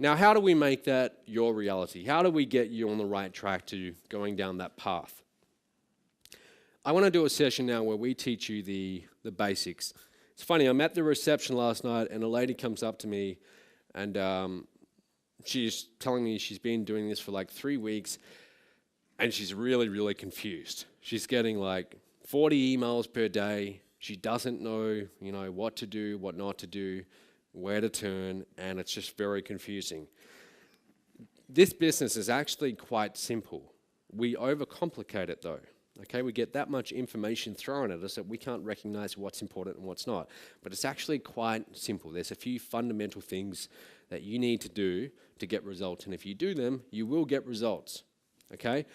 Now, how do we make that your reality? How do we get you on the right track to going down that path? I want to do a session now where we teach you the basics. It's funny, I'm at the reception last night and a lady comes up to me and she's telling me she's been doing this for like 3 weeks and she's really, really confused. She's getting like 40 emails per day. She doesn't know, what to do, what not to do, where to turn, and it's just very confusing. This business is actually quite simple. We overcomplicate it though. Okay, we get that much information thrown at us that we can't recognize what's important and what's not. But it's actually quite simple. There's a few fundamental things that you need to do to get results, and if you do them, you will get results. Okay?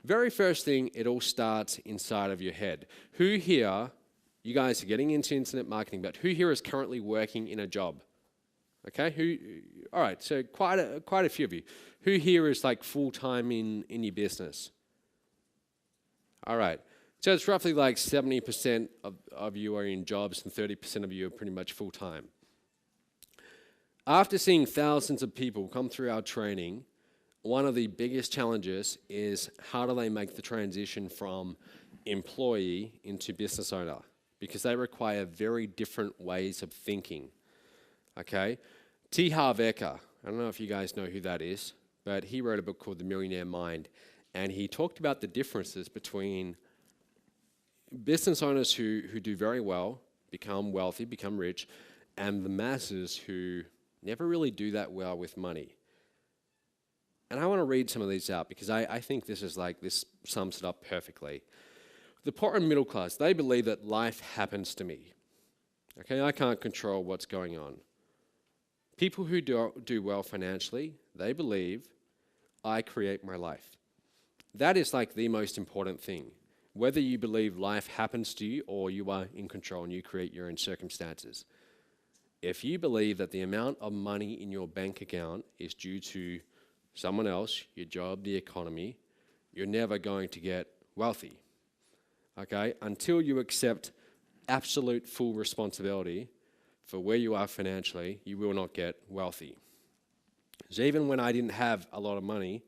Very first thing, it all starts inside of your head. Who here, you guys are getting into internet marketing, but who here is currently working in a job? Okay, all right, so quite a few of you. Who here is like full-time in your business? All right, so it's roughly like 70% of you are in jobs and 30% of you are pretty much full-time. After seeing thousands of people come through our training, one of the biggest challenges is how do they make the transition from employee into business owner? Because they require very different ways of thinking. Okay, T. Harv Eker, I don't know if you guys know who that is, but he wrote a book called The Millionaire Mind, and he talked about the differences between business owners who do very well, become wealthy, become rich, and the masses who never really do that well with money. And I want to read some of these out because I think this sums it up perfectly. The poor and middle class, they believe that life happens to me. Okay, I can't control what's going on. People who do well financially, they believe I create my life. That is like the most important thing. Whether you believe life happens to you or you are in control and you create your own circumstances. If you believe that the amount of money in your bank account is due to someone else, your job, the economy, you're never going to get wealthy. Okay? Until you accept absolute full responsibility for where you are financially, you will not get wealthy. So even when I didn't have a lot of money,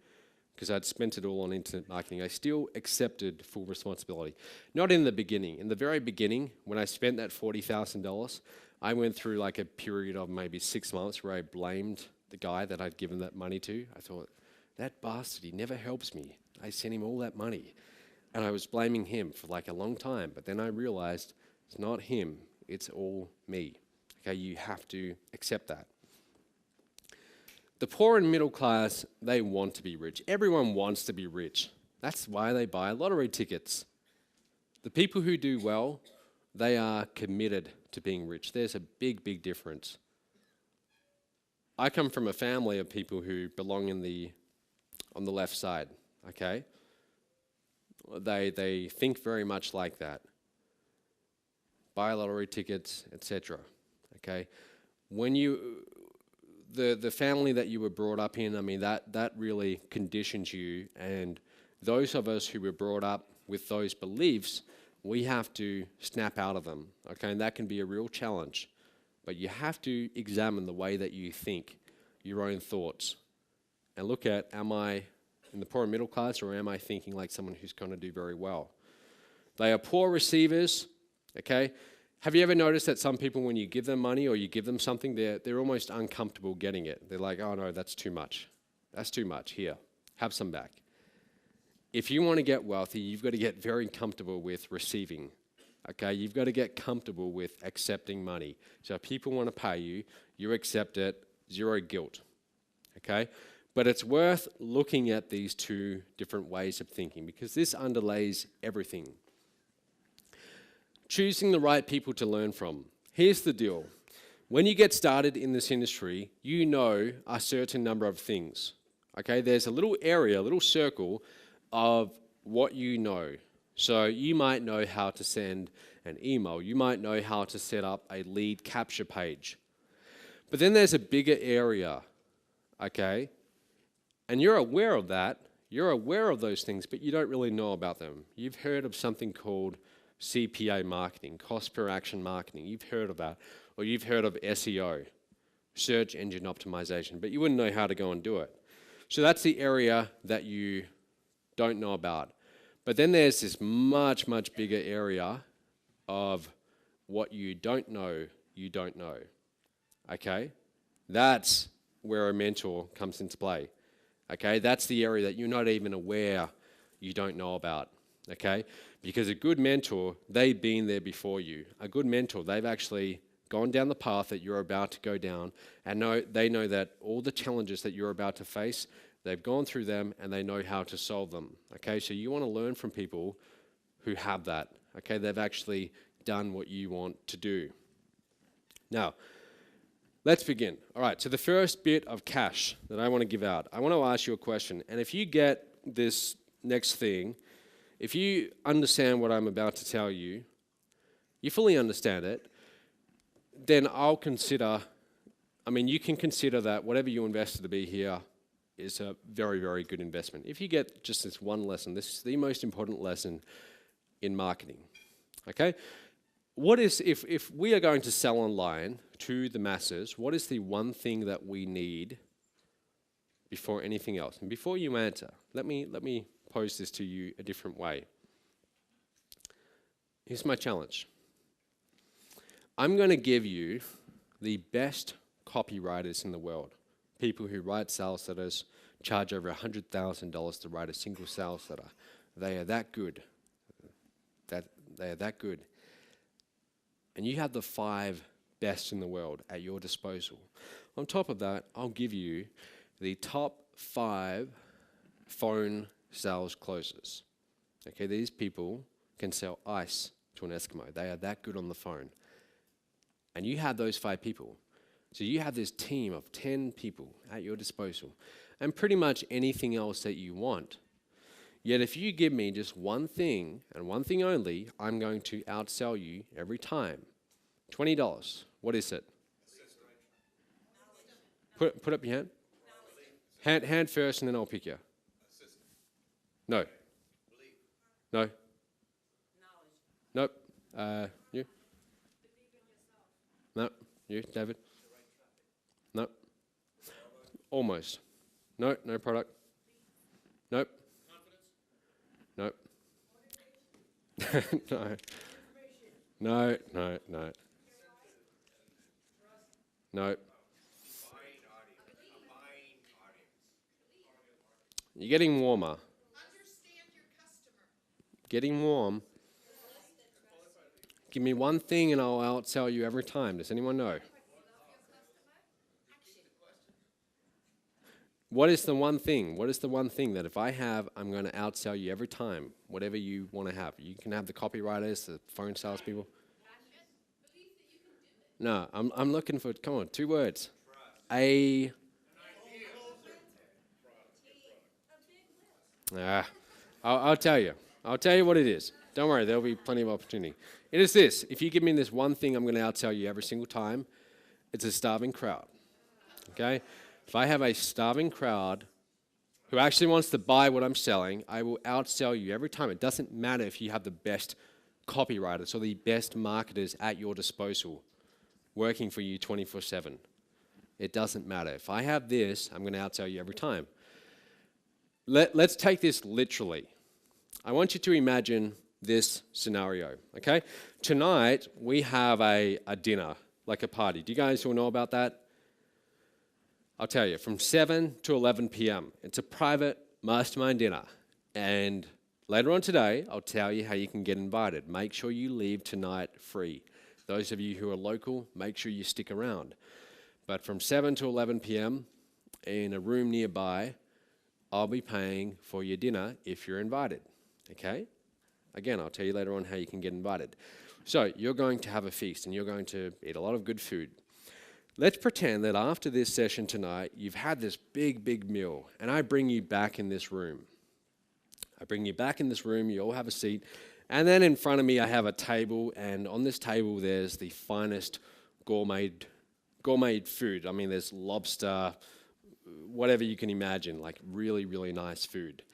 because I'd spent it all on internet marketing, I still accepted full responsibility. Not in the beginning. In the very beginning, when I spent that $40,000, I went through like a period of maybe 6 months where I blamed the guy that I'd given that money to. I thought, that bastard, he never helps me. I sent him all that money. And I was blaming him for like a long time. But then I realized it's not him, it's all me. Okay, you have to accept that. The poor and middle class, they want to be rich. Everyone wants to be rich. That's why they buy lottery tickets. The people who do well, they are committed to being rich. There's a big, big difference. I come from a family of people who belong on the left side, okay? They think very much like that. Buy lottery tickets, etc. Okay? When the family that you were brought up in, I mean, that really conditions you, and those of us who were brought up with those beliefs, we have to snap out of them, okay? And that can be a real challenge. But you have to examine the way that you think, your own thoughts, and look at, am I in the poor and middle class, or am I thinking like someone who's going to do very well? They are poor receivers, okay? Have you ever noticed that some people, when you give them money or you give them something, they're almost uncomfortable getting it? They're like, oh no, that's too much. That's too much. Here, have some back. If you want to get wealthy, you've got to get very comfortable with receiving. Okay, you've got to get comfortable with accepting money. So if people want to pay you, you accept it, zero guilt. Okay? But it's worth looking at these two different ways of thinking because this underlays everything. Choosing the right people to learn from. Here's the deal. When you get started in this industry, you know a certain number of things. Okay, there's a little area, a little circle of what you know. So you might know how to send an email. You might know how to set up a lead capture page. But then there's a bigger area, okay? And you're aware of that. You're aware of those things, but you don't really know about them. You've heard of something called CPA marketing, cost per action marketing. You've heard of that. Or you've heard of SEO. search engine optimization, but you wouldn't know how to go and do it. So that's the area that you don't know about. But then there's this much, much bigger area of what you don't know, okay? That's where a mentor comes into play, okay? That's the area that you're not even aware you don't know about, okay? Because a good mentor, they've been there before you. A good mentor, they've actually gone down the path that you're about to go down, and they know that all the challenges that you're about to face, they've gone through them and they know how to solve them, okay? So you want to learn from people who have that, okay? They've actually done what you want to do. Now, let's begin. All right, so the first bit of cash that I want to give out, I want to ask you a question. And if you get this next thing, if you understand what I'm about to tell you, you fully understand it, then I'll consider, you can consider that whatever you invested to be here is a very, very good investment. If you get just this one lesson, this is the most important lesson in marketing, okay? What is, if we are going to sell online to the masses, what is the one thing that we need before anything else? And before you answer, let me pose this to you a different way. Here's my challenge. I'm going to give you the best copywriters in the world, people who write sales letters, charge over $100,000 to write a single sales letter. They are that good. They are that good. And you have the 5 best in the world at your disposal. On top of that, I'll give you the top 5 phone sales closers. Okay, these people can sell ice to an Eskimo. They are that good on the phone. And you have those 5 people. So you have this team of 10 people at your disposal and pretty much anything else that you want. Yet if you give me just one thing and one thing only, I'm going to outsell you every time. $20. What is it? Put up your hand. Hand first and then I'll pick you. No. No. Nope. You? No. You, David? Nope. Almost. No, no product. Nope. Nope. No. No, no, no. No. You're getting warmer. Getting warm. Give me one thing and I'll outsell you every time. Does anyone know? What is the one thing? What is the one thing that if I have, I'm going to outsell you every time, whatever you want to have? You can have the copywriters, the phone salespeople. No, I'm looking for, come on, 2 words. I'll tell you. I'll tell you what it is. Don't worry, there'll be plenty of opportunity. It is this. If you give me this one thing, I'm going to outsell you every single time. It's a starving crowd. Okay? If I have a starving crowd who actually wants to buy what I'm selling, I will outsell you every time. It doesn't matter if you have the best copywriters or the best marketers at your disposal working for you 24/7. It doesn't matter. If I have this, I'm going to outsell you every time. Let's take this literally. I want you to imagine this scenario, okay? Tonight, we have a dinner, like a party. Do you guys all know about that? I'll tell you, from 7 to 11 p.m. It's a private mastermind dinner. And later on today, I'll tell you how you can get invited. Make sure you leave tonight free. Those of you who are local, make sure you stick around. But from 7 to 11 p.m. in a room nearby, I'll be paying for your dinner if you're invited, okay? Again, I'll tell you later on how you can get invited. So you're going to have a feast and you're going to eat a lot of good food. Let's pretend that after this session tonight, you've had this big, big meal, and I bring you back in this room. You all have a seat, and then in front of me I have a table, and on this table there's the finest gourmet food. I mean, there's lobster, whatever you can imagine, like really, really nice food.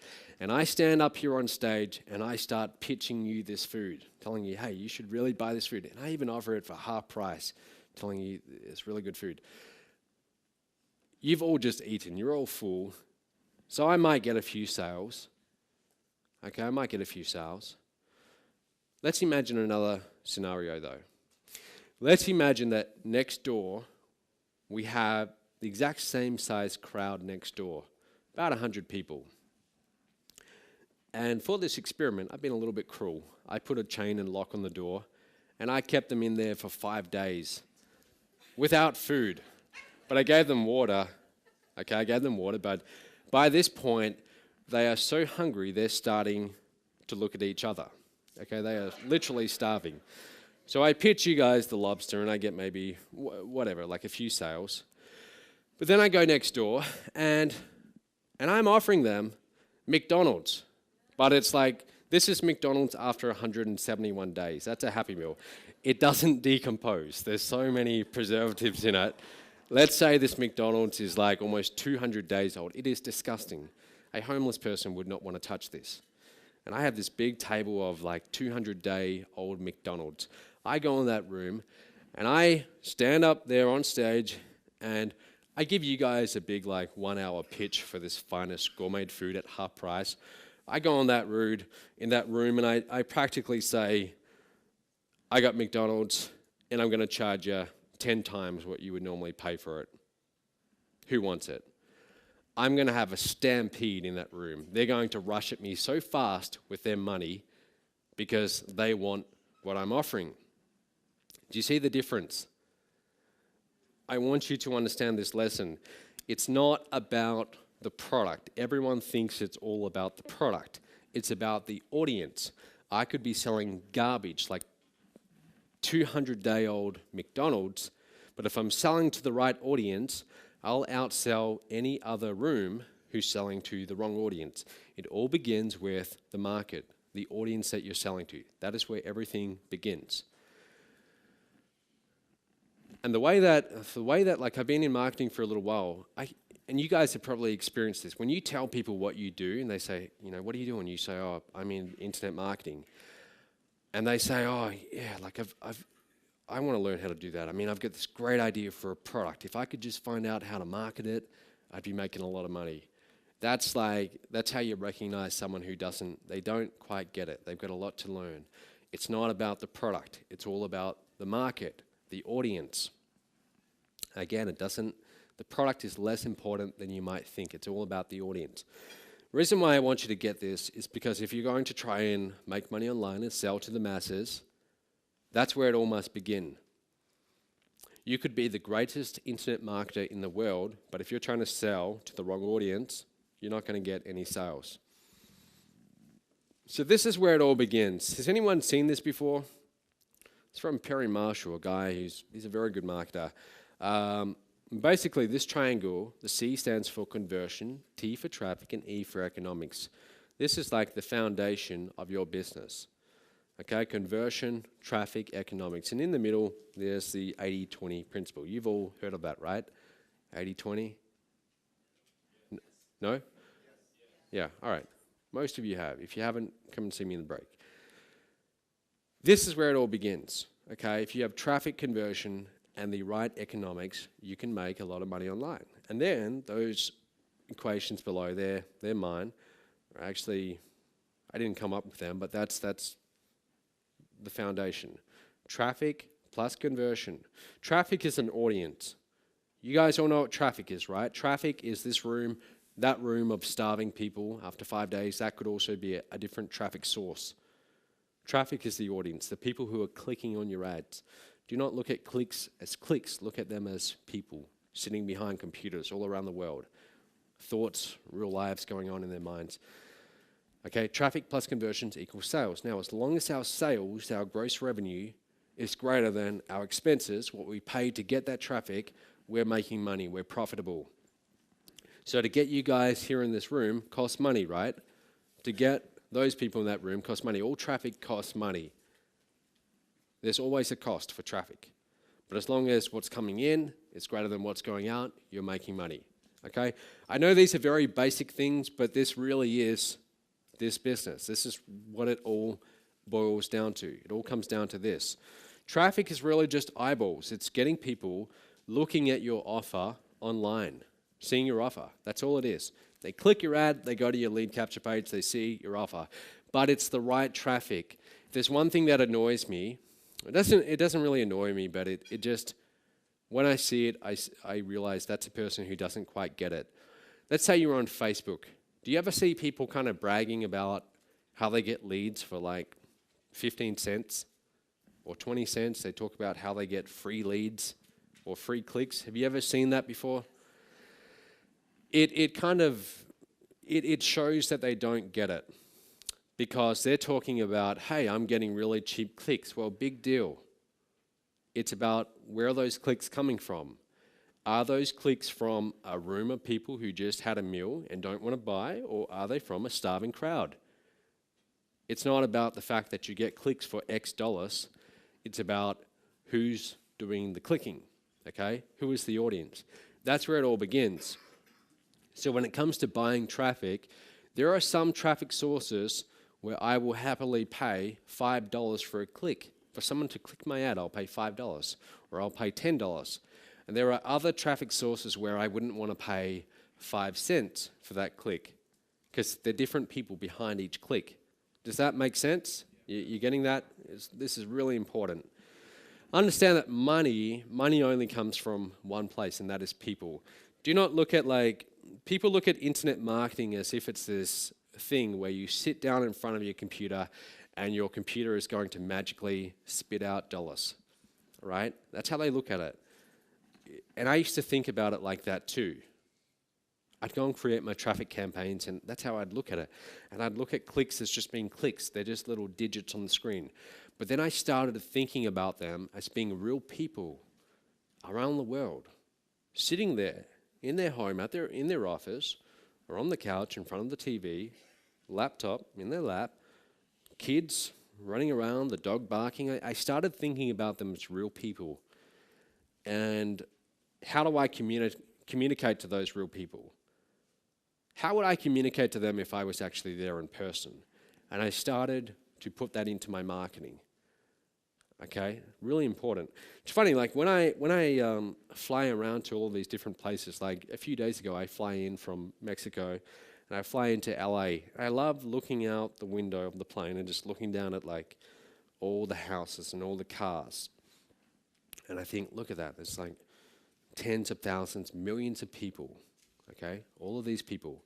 And I stand up here on stage and I start pitching you this food, telling you, hey, you should really buy this food. And I even offer it for half price, telling you it's really good food. you've all just eaten, you're all full. So I might get a few sales. Okay, I might get a few sales. Let's imagine another scenario though. Let's imagine that next door we have the exact same size crowd next door, about 100 people. And for this experiment, I've been a little bit cruel. I put a chain and lock on the door, and I kept them in there for 5 days without food. But I gave them water. Okay, I gave them water, but by this point, they are so hungry, they're starting to look at each other. Okay, they are literally starving. So I pitch you guys the lobster, and I get maybe, whatever, like a few sales. But then I go next door, and I'm offering them McDonald's. But it's like, this is McDonald's after 171 days. That's a Happy Meal. It doesn't decompose. There's so many preservatives in it. Let's say this McDonald's is like almost 200 days old. It is disgusting. A homeless person would not want to touch this. And I have this big table of like 200-day-old McDonald's. I go in that room, and I stand up there on stage, and I give you guys a big like 1-hour pitch for this finest gourmet food at half price. I go in that room, and I practically say, I got McDonald's, and I'm going to charge you 10 times what you would normally pay for it. Who wants it? I'm going to have a stampede in that room. They're going to rush at me so fast with their money because they want what I'm offering. Do you see the difference? I want you to understand this lesson. It's not about the product. Everyone thinks it's all about the product. It's about the audience. I could be selling garbage like 200-day-old McDonald's, but if I'm selling to the right audience, I'll outsell any other room who's selling to the wrong audience. It all begins with the market, the audience that you're selling to. That is where everything begins. And the way that like I've been in marketing for a little while, and you guys have probably experienced this. When you tell people what you do, and they say, what are you doing? You say, oh, I'm in internet marketing. And they say, oh, yeah, like I want to learn how to do that. I mean, I've got this great idea for a product. If I could just find out how to market it, I'd be making a lot of money. That's how you recognize someone who they don't quite get it. They've got a lot to learn. It's not about the product. It's all about the market, the audience. Again, the product is less important than you might think. It's all about the audience. The reason why I want you to get this is because if you're going to try and make money online and sell to the masses, that's where it all must begin. You could be the greatest internet marketer in the world, but if you're trying to sell to the wrong audience, you're not going to get any sales. So this is where it all begins. Has anyone seen this before? It's from Perry Marshall, a guy he's a very good marketer. Basically, this triangle, the C stands for conversion, T for traffic, and E for economics. This is like the foundation of your business. Okay, conversion, traffic, economics. And in the middle, there's the 80-20 principle. You've all heard of that, right? 80-20? No? Yeah, all right. Most of you have. If you haven't, come and see me in the break. This is where it all begins. Okay, if you have traffic conversion and the right economics, you can make a lot of money online. And then those equations below there, they're mine. Actually, I didn't come up with them, but that's the foundation. Traffic plus conversion. Traffic is an audience. You guys all know what traffic is, right? Traffic is this room, that room of starving people after 5 days. That could also be a different traffic source. Traffic is the audience, the people who are clicking on your ads. Do not look at clicks as clicks. Look at them as people sitting behind computers all around the world. Thoughts, real lives going on in their minds. Okay, traffic plus conversions equals sales. Now, as long as our sales, our gross revenue, is greater than our expenses, what we pay to get that traffic, we're making money, we're profitable. So to get you guys here in this room costs money, right? To get those people in that room costs money. All traffic costs money. There's always a cost for traffic. But as long as what's coming in is greater than what's going out, you're making money. Okay? I know these are very basic things, but this really is this business. This is what it all boils down to. It all comes down to this. Traffic is really just eyeballs. It's getting people looking at your offer online. seeing your offer. That's all it is. They click your ad, they go to your lead capture page, they see your offer. But it's the right traffic. If there's one thing that annoys me, it doesn't really annoy me, but it just, when I see it, I realize that's a person who doesn't quite get it. Let's say you're on Facebook. Do you ever see people kind of bragging about how they get leads for like 15 cents or 20 cents? They talk about how they get free leads or free clicks. Have you ever seen that before? It shows that they don't get it, because they're talking about, hey, I'm getting really cheap clicks. Well, big deal. It's about, where are those clicks coming from? Are those clicks from a room of people who just had a meal and don't want to buy, or are they from a starving crowd? It's not about the fact that you get clicks for X dollars. It's about who's doing the clicking, okay? Who is the audience? That's where it all begins. So when it comes to buying traffic, there are some traffic sources where I will happily pay $5 for a click. For someone to click my ad, I'll pay $5, or I'll pay $10. And there are other traffic sources where I wouldn't want to pay 5 cents for that click, because they're different people behind each click. Does that make sense? You're getting that? This is really important. Understand that money only comes from one place, and that is people. Do not look at, people look at internet marketing as if it's this thing where you sit down in front of your computer and your computer is going to magically spit out dollars, right? That's how they look at it. And I used to think about it like that too. I'd go and create my traffic campaigns, and that's how I'd look at it. And I'd look at clicks as just being clicks. They're just little digits on the screen. But then I started thinking about them as being real people around the world, sitting there in their home, in their office, or on the couch in front of the TV, laptop in their lap, kids running around, the dog barking. I started thinking about them as real people. And how do I communicate to those real people? How would I communicate to them if I was actually there in person? And I started to put that into my marketing. Okay, really important. It's funny, like when I fly around to all these different places, like a few days ago I fly in from Mexico and I fly into LA. I love looking out the window of the plane and just looking down at like all the houses and all the cars. And I think, look at that, there's like tens of thousands, millions of people, okay? All of these people.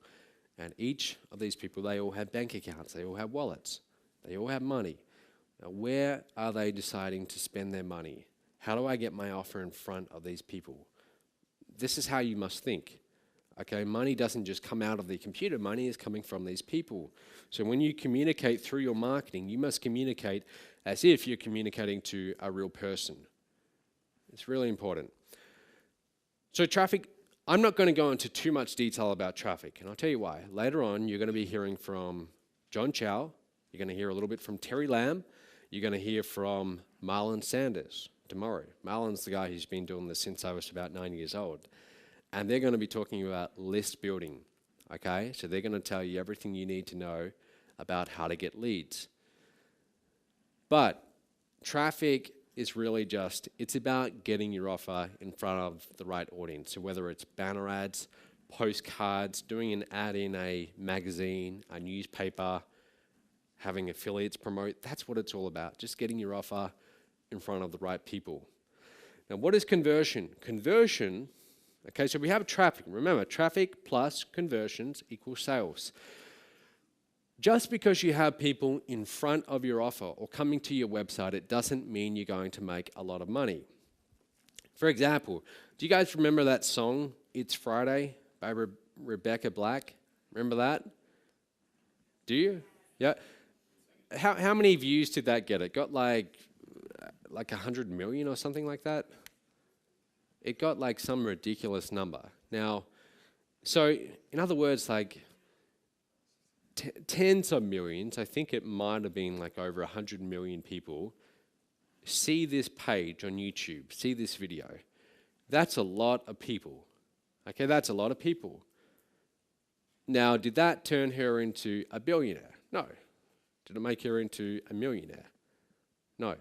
And each of these people, they all have bank accounts, they all have wallets, they all have money. Now, where are they deciding to spend their money? How do I get my offer in front of these people? This is how you must think. Okay, money doesn't just come out of the computer, money is coming from these people. So when you communicate through your marketing, you must communicate as if you're communicating to a real person. It's really important. So traffic, I'm not going to go into too much detail about traffic, and I'll tell you why. Later on, you're going to be hearing from John Chow, you're going to hear a little bit from Terry Lamb, you're going to hear from Marlon Sanders tomorrow. Marlon's the guy who's been doing this since I was about 9 years old. And they're going to be talking about list building, okay? So they're going to tell you everything you need to know about how to get leads. But traffic is really just, it's about getting your offer in front of the right audience. So whether it's banner ads, postcards, doing an ad in a magazine, a newspaper, having affiliates promote, that's what it's all about, just getting your offer in front of the right people. Now, what is conversion? Conversion, okay, so we have traffic. Remember, traffic plus conversions equals sales. Just because you have people in front of your offer or coming to your website, it doesn't mean you're going to make a lot of money. For example, do you guys remember that song, It's Friday, by Rebecca Black? Remember that? Do you? Yeah. How many views did that get? It got like 100 million or something like that. It got like some ridiculous number. Now, so in other words, like tens of millions, I think it might have been like over 100 million people see this page on YouTube, see this video. That's a lot of people. Okay, that's a lot of people. Now, did that turn her into a billionaire? No. Did it make her into a millionaire? No.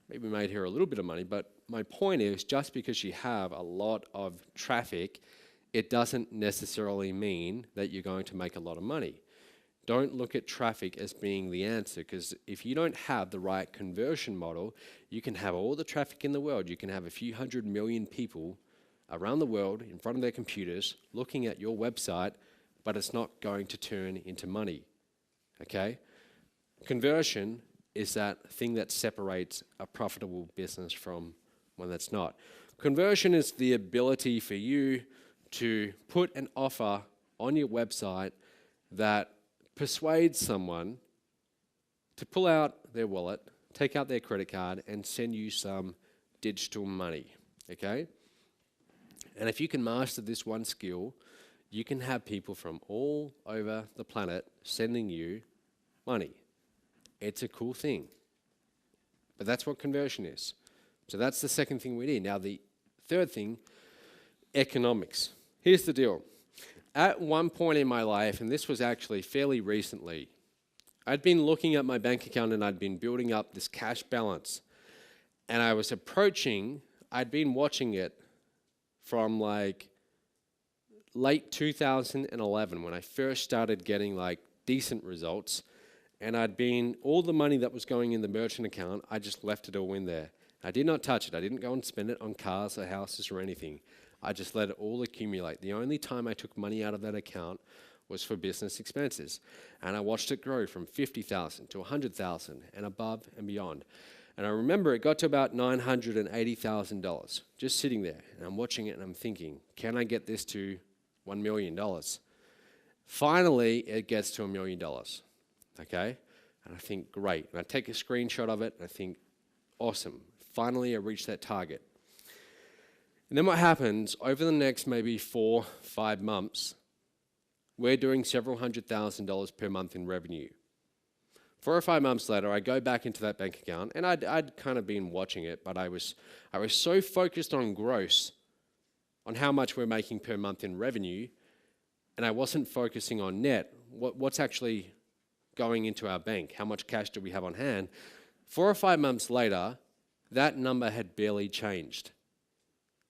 Maybe made her a little bit of money, but my point is, just because you have a lot of traffic, it doesn't necessarily mean that you're going to make a lot of money. Don't look at traffic as being the answer, because if you don't have the right conversion model, you can have all the traffic in the world. You can have a few 100 million people around the world in front of their computers looking at your website, but it's not going to turn into money, okay? Conversion is that thing that separates a profitable business from one that's not. Conversion is the ability for you to put an offer on your website that persuades someone to pull out their wallet, take out their credit card, and send you some digital money, okay? And if you can master this one skill, you can have people from all over the planet sending you money. It's a cool thing. But that's what conversion is. So that's the second thing we need. Now the third thing, economics. Here's the deal. At one point in my life, and this was actually fairly recently, I'd been looking at my bank account and I'd been building up this cash balance. And I was I'd been watching it from like late 2011 when I first started getting like decent results. And all the money that was going in the merchant account, I just left it all in there. I did not touch it. I didn't go and spend it on cars or houses or anything. I just let it all accumulate. The only time I took money out of that account was for business expenses. And I watched it grow from 50,000 to 100,000 and above and beyond. And I remember it got to about $980,000 just sitting there. And I'm watching it and I'm thinking, can I get this to $1 million? Finally, it gets to $1 million. Okay? And I think, great. And I take a screenshot of it and I think, awesome. Finally, I reached that target. And then what happens, over the next maybe 4-5 months, we're doing several $100,000 per month in revenue. 4 or 5 months later, I go back into that bank account, and I'd kind of been watching it, but I was so focused on gross, on how much we're making per month in revenue, and I wasn't focusing on net, what's actually going into our bank, how much cash do we have on hand. 4 or 5 months later, that number had barely changed.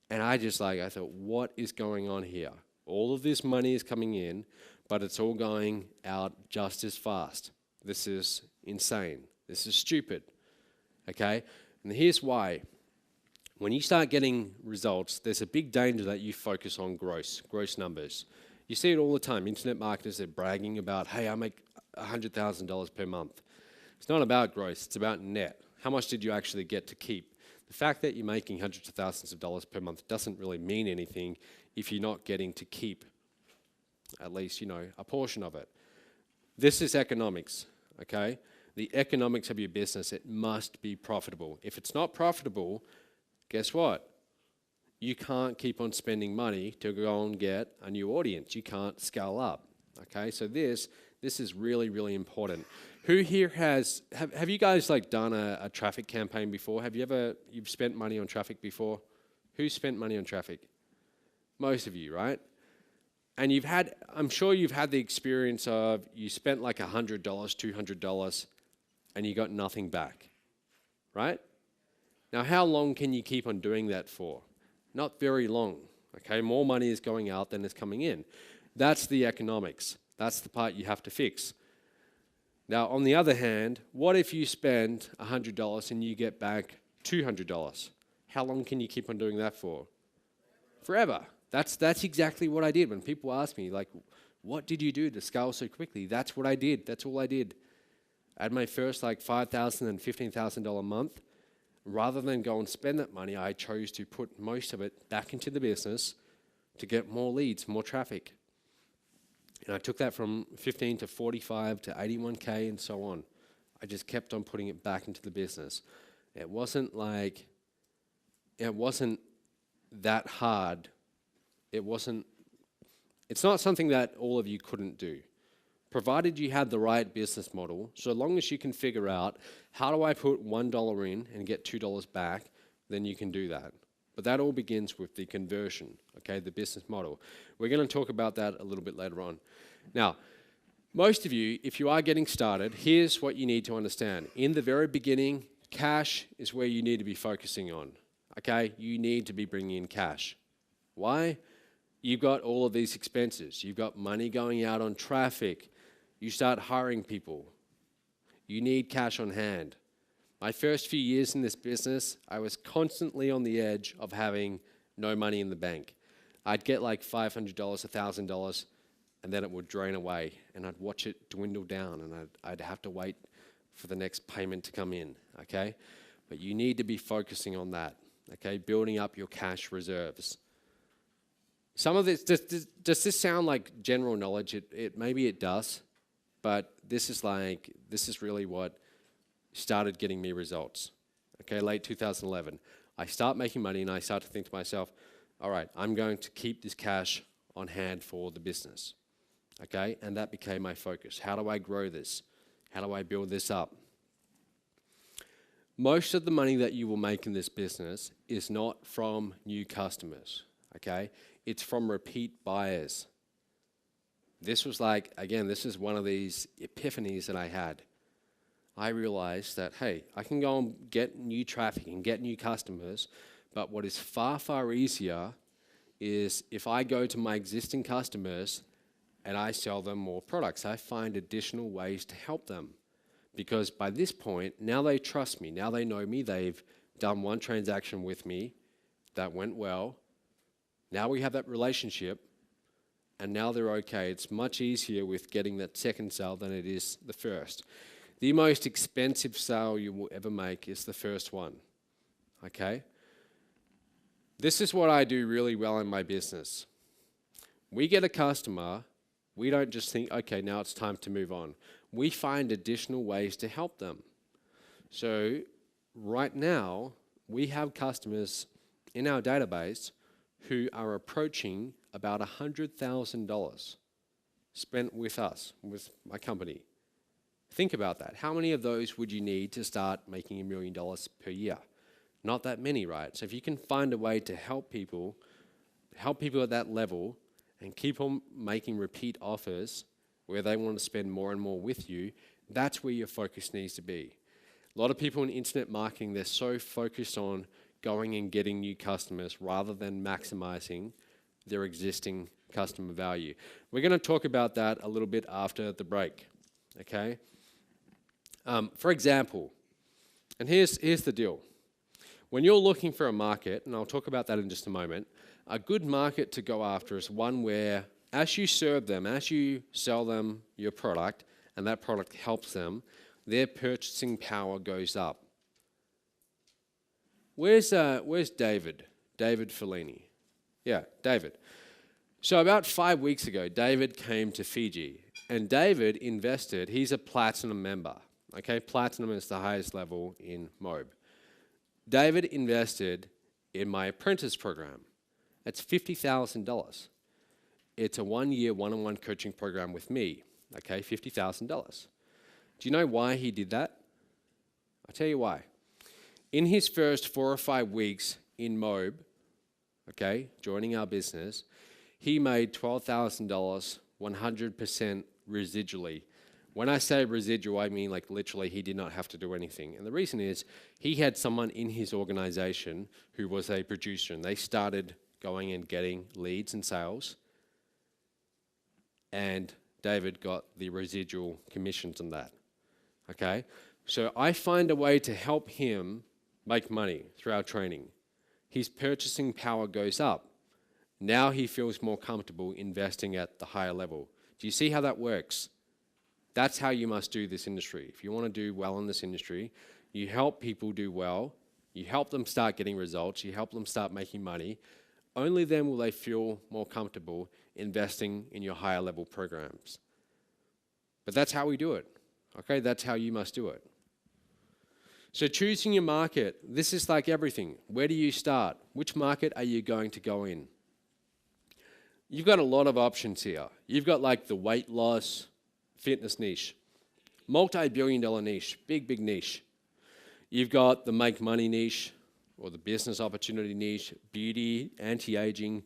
And I thought, what is going on here? All of this money is coming in, but it's all going out just as fast. This is insane. This is stupid, okay? And here's why. When you start getting results, there's a big danger that you focus on gross numbers. You see it all the time. Internet marketers are bragging about, hey, I make $100,000 per month. It's not about gross, it's about net. How much did you actually get to keep? The fact that you're making hundreds of thousands of dollars per month doesn't really mean anything if you're not getting to keep at least, a portion of it. This is economics, okay? The economics of your business, it must be profitable. If it's not profitable, guess what? You can't keep on spending money to go and get a new audience. You can't scale up, okay? So this is really, really important. Who here have you guys done a traffic campaign before? You've spent money on traffic before? Who's spent money on traffic? Most of you, right? And I'm sure you've had the experience of you spent like $100, $200, and you got nothing back, right? Now, how long can you keep on doing that for? Not very long, okay? More money is going out than is coming in. That's the economics. That's the part you have to fix. Now, on the other hand, what if you spend $100 and you get back $200? How long can you keep on doing that for? Forever. That's exactly what I did. When people ask me, what did you do to scale so quickly? That's what I did. That's all I did. I had my first $5,000 and $15,000 a month. Rather than go and spend that money, I chose to put most of it back into the business to get more leads, more traffic. And I took that from 15 to 45 to 81K and so on. I just kept on putting it back into the business. It wasn't that hard. It's not something that all of you couldn't do. Provided you had the right business model, so long as you can figure out, how do I put $1 in and get $2 back, then you can do that. But that all begins with the conversion, okay, the business model. We're going to talk about that a little bit later on. Now, most of you, if you are getting started, here's what you need to understand. In the very beginning, cash is where you need to be focusing on, okay? You need to be bringing in cash. Why? You've got all of these expenses. You've got money going out on traffic. You start hiring people. You need cash on hand. My first few years in this business, I was constantly on the edge of having no money in the bank. I'd get like $500, $1,000, and then it would drain away, and I'd watch it dwindle down, and I'd have to wait for the next payment to come in, okay? But you need to be focusing on that, okay? Building up your cash reserves. Some of this, does this sound like general knowledge? Maybe it does, but this is really what started getting me results. Okay, late 2011. I start making money and I start to think to myself, all right, I'm going to keep this cash on hand for the business. Okay, and that became my focus. How do I grow this? How do I build this up? Most of the money that you will make in this business is not from new customers, okay? It's from repeat buyers. This was like, again, this is one of these epiphanies that I had. I realized that, hey, I can go and get new traffic and get new customers, but what is far, far easier is if I go to my existing customers and I sell them more products. I find additional ways to help them. Because by this point, now they trust me, now they know me, they've done one transaction with me that went well. Now we have that relationship, and now they're okay. It's much easier with getting that second sale than it is the first. The most expensive sale you will ever make is the first one, okay? This is what I do really well in my business. We get a customer, we don't just think, okay, now it's time to move on. We find additional ways to help them. So right now, we have customers in our database who are approaching about $100,000 spent with us, with my company. Think about that. How many of those would you need to start making $1 million per year? Not that many, right? So if you can find a way to help people at that level and keep on making repeat offers where they want to spend more and more with you, that's where your focus needs to be. A lot of people in internet marketing, they're so focused on going and getting new customers rather than maximizing their existing customer value. We're going to talk about that a little bit after the break, okay? For example, and here's the deal. When you're looking for a market, and I'll talk about that in just a moment, a good market to go after is one where as you serve them, as you sell them your product, and that product helps them, their purchasing power goes up. Where's David? David Fellini. Yeah, David. So about 5 weeks ago, David came to Fiji, and David invested, he's a platinum member. Okay, platinum is the highest level in MOB. David invested in my apprentice program. It's $50,000. It's a 1-year one-on-one coaching program with me. Okay, $50,000. Do you know why he did that? I'll tell you why. In his first 4 or 5 weeks in MOB, okay, joining our business, he made $12,000 100% residually. When I say residual, I mean like literally he did not have to do anything. And the reason is he had someone in his organization who was a producer, and they started going and getting leads and sales, and David got the residual commissions on that, okay? So I find a way to help him make money through our training. His purchasing power goes up. Now he feels more comfortable investing at the higher level. Do you see how that works? That's how you must do this industry. If you want to do well in this industry, you help people do well, you help them start getting results, you help them start making money. Only then will they feel more comfortable investing in your higher level programs. But that's how we do it, okay? That's how you must do it. So choosing your market, this is like everything. Where do you start? Which market are you going to go in? You've got a lot of options here. You've got like the weight loss, fitness niche, multi-billion-dollar niche, big niche. You've got the make money niche or the business opportunity niche, beauty, anti-aging,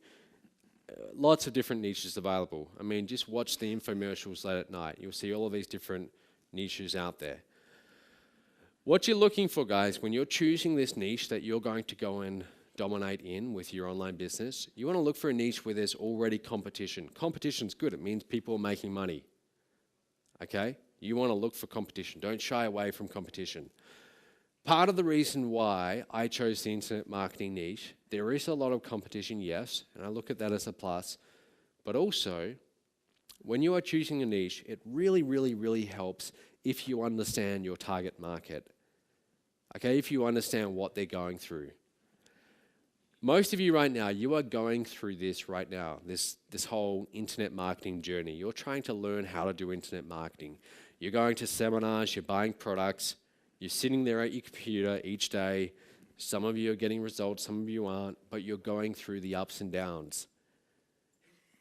lots of different niches available. I mean, just watch the infomercials late at night. You'll see all of these different niches out there. What you're looking for, guys, when you're choosing this niche that you're going to go and dominate in with your online business, you want to look for a niche where there's already competition. Competition's good. It means people are making money. Okay? You want to look for competition. Don't shy away from competition. Part of the reason why I chose the internet marketing niche, there is a lot of competition, yes, and I look at that as a plus, but also, when you are choosing a niche, it really, really, really helps if you understand your target market. Okay, if you understand what they're going through. Most of you right now, you are going through this right now, this whole internet marketing journey. You're trying to learn how to do internet marketing. You're going to seminars, you're buying products, you're sitting there at your computer each day. Some of you are getting results, some of you aren't, but you're going through the ups and downs.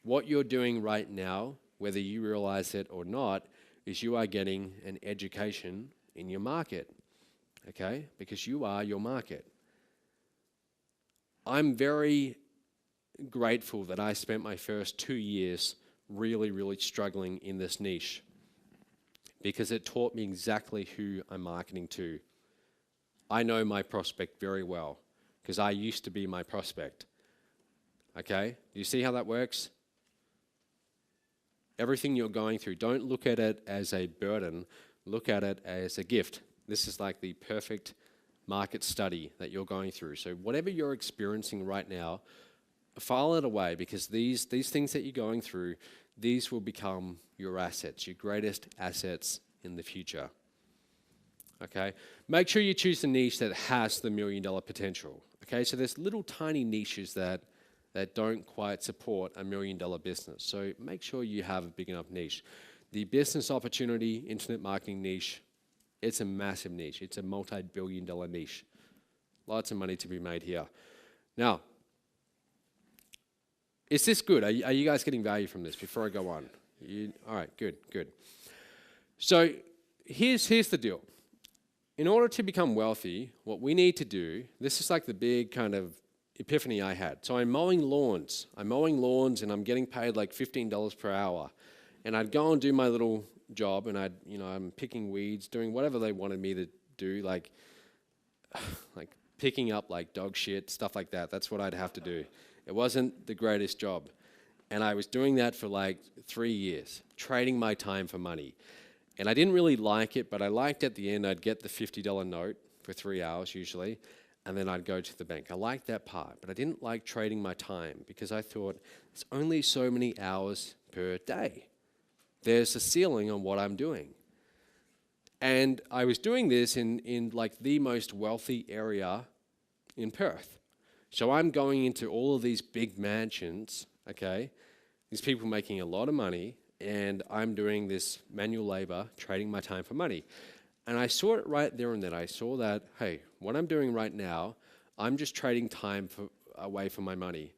What you're doing right now, whether you realize it or not, is you are getting an education in your market, okay? Because you are your market. I'm very grateful that I spent my first 2 years really, really struggling in this niche because it taught me exactly who I'm marketing to. I know my prospect very well because I used to be my prospect. Okay? Do you see how that works? Everything you're going through, don't look at it as a burden, look at it as a gift. This is like the perfect market study that you're going through. So whatever you're experiencing right now, file it away because these things that you're going through, these will become your assets, your greatest assets in the future. Okay? Make sure you choose a niche that has the $1 million potential. Okay? So there's little tiny niches that don't quite support $1 million business. So make sure you have a big enough niche. The business opportunity, internet marketing niche, it's a massive niche. It's a multi-billion-dollar niche. Lots of money to be made here. Now, is this good? Are you guys getting value from this before I go on? All right, good. So here's the deal. In order to become wealthy, what we need to do, this is like the big kind of epiphany I had. So I'm mowing lawns. and I'm getting paid like $15 per hour. And I'd go and do my little job and I'm picking weeds, doing whatever they wanted me to do, like picking up like dog shit, stuff like that. That's what I'd have to do. It wasn't the greatest job. And I was doing that for like 3 years, trading my time for money. And I didn't really like it, but I liked at the end, I'd get the $50 note for 3 hours usually, and then I'd go to the bank. I liked that part, but I didn't like trading my time because I thought it's only so many hours per day. There's a ceiling on what I'm doing. And I was doing this in like the most wealthy area in Perth. So I'm going into all of these big mansions, okay? These people making a lot of money, and I'm doing this manual labor, trading my time for money. And I saw it right there and then. I saw that, hey, what I'm doing right now, I'm just trading time away from my money.